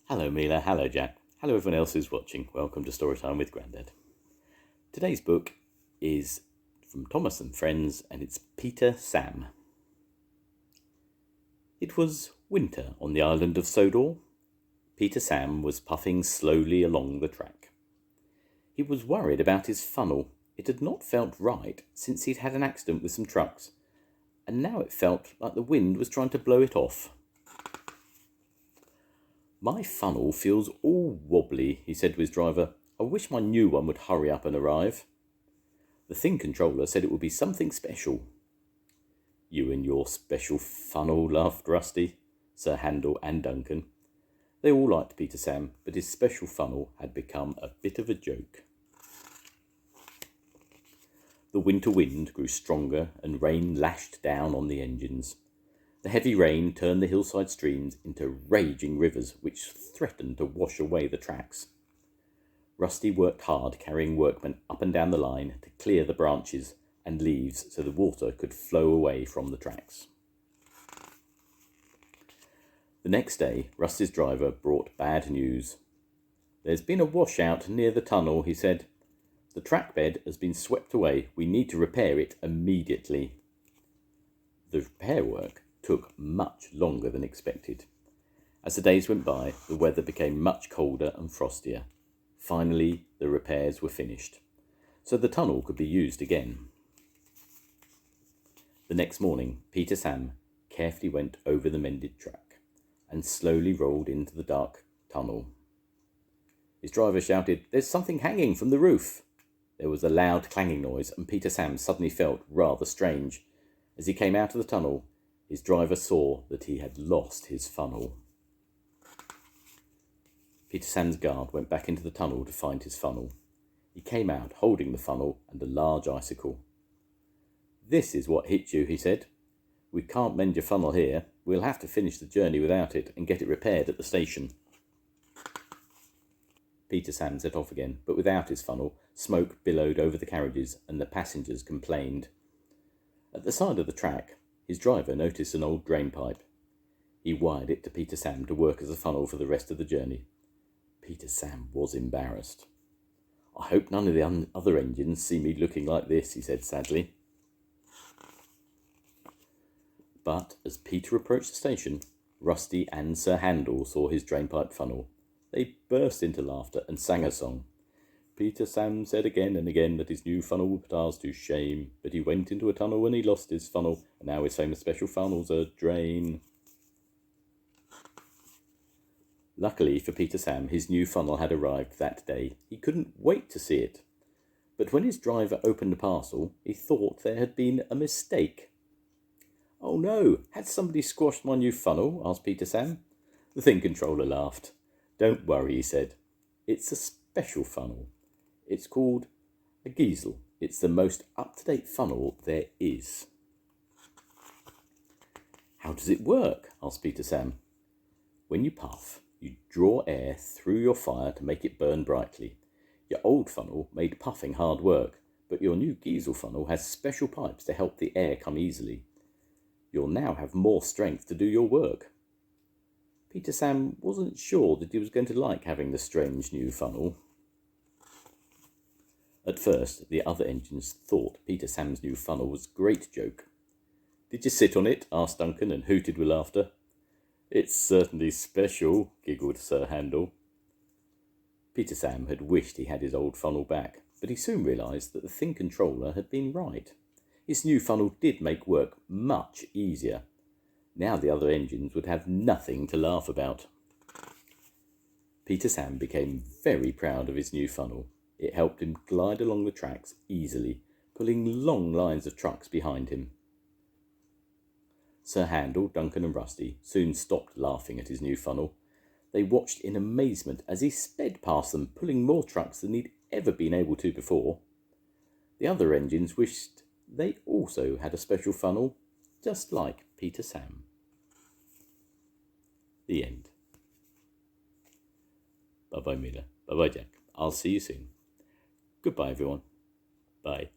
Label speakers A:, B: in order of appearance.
A: Hello Mila, hello Jack, hello everyone else who's watching. Welcome to Storytime with Grandad. Today's book is from Thomas and Friends and it's Peter Sam. It was winter on the island of Sodor. Peter Sam was puffing slowly along the track. He was worried about his funnel. It had not felt right since he'd had an accident with some trucks, and now it felt like the wind was trying to blow it off. "My funnel feels all wobbly," he said to his driver. "I wish my new one would hurry up and arrive." The thing controller said it would be something special. "You and your special funnel," laughed Rusty, Sir Handel and Duncan. They all liked Peter Sam, but his special funnel had become a bit of a joke. The winter wind grew stronger and rain lashed down on the engines. The heavy rain turned the hillside streams into raging rivers which threatened to wash away the tracks. Rusty worked hard carrying workmen up and down the line to clear the branches and leaves so the water could flow away from the tracks. The next day, Rusty's driver brought bad news. "There's been a washout near the tunnel," he said. "The track bed has been swept away. We need to repair it immediately." The repair work took much longer than expected. As the days went by, the weather became much colder and frostier. Finally, the repairs were finished, so the tunnel could be used again. The next morning, Peter Sam carefully went over the mended track and slowly rolled into the dark tunnel. His driver shouted, "There's something hanging from the roof." There was a loud clanging noise, and Peter Sam suddenly felt rather strange. As he came out of the tunnel, his driver saw that he had lost his funnel. Peter Sam's guard went back into the tunnel to find his funnel. He came out holding the funnel and a large icicle. "This is what hit you," he said. "We can't mend your funnel here. We'll have to finish the journey without it and get it repaired at the station." Peter Sam set off again, but without his funnel. Smoke billowed over the carriages and the passengers complained. At the side of the track, his driver noticed an old drain pipe. He wired it to Peter Sam to work as a funnel for the rest of the journey. Peter Sam was embarrassed. "I hope none of the other engines see me looking like this," he said sadly. But as Peter approached the station, Rusty and Sir Handel saw his drainpipe funnel. They burst into laughter and sang a song. "Peter Sam said again and again that his new funnel would put ours to shame, but he went into a tunnel and he lost his funnel, and now his famous special funnel's a drain." Luckily for Peter Sam, his new funnel had arrived that day. He couldn't wait to see it. But when his driver opened the parcel, he thought there had been a mistake. "Oh no, had somebody squashed my new funnel?" asked Peter Sam. The thing controller laughed. "Don't worry," he said. "It's a special funnel. It's called a Giesel. It's the most up-to-date funnel there is." "How does it work?" asked Peter Sam. "When you puff, you draw air through your fire to make it burn brightly. Your old funnel made puffing hard work, but your new Giesel funnel has special pipes to help the air come easily. You'll now have more strength to do your work." Peter Sam wasn't sure that he was going to like having the strange new funnel. At first, the other engines thought Peter Sam's new funnel was a great joke. "Did you sit on it?" asked Duncan, and hooted with laughter. "It's certainly special," giggled Sir Handel. Peter Sam had wished he had his old funnel back, but he soon realised that the thing controller had been right. His new funnel did make work much easier. Now the other engines would have nothing to laugh about. Peter Sam became very proud of his new funnel. It helped him glide along the tracks easily, pulling long lines of trucks behind him. Sir Handel, Duncan and Rusty soon stopped laughing at his new funnel. They watched in amazement as he sped past them, pulling more trucks than he'd ever been able to before. The other engines wished they also had a special funnel, just like Peter Sam. The end. Bye-bye, Mila. Bye-bye, Jack. I'll see you soon. Goodbye, everyone. Bye.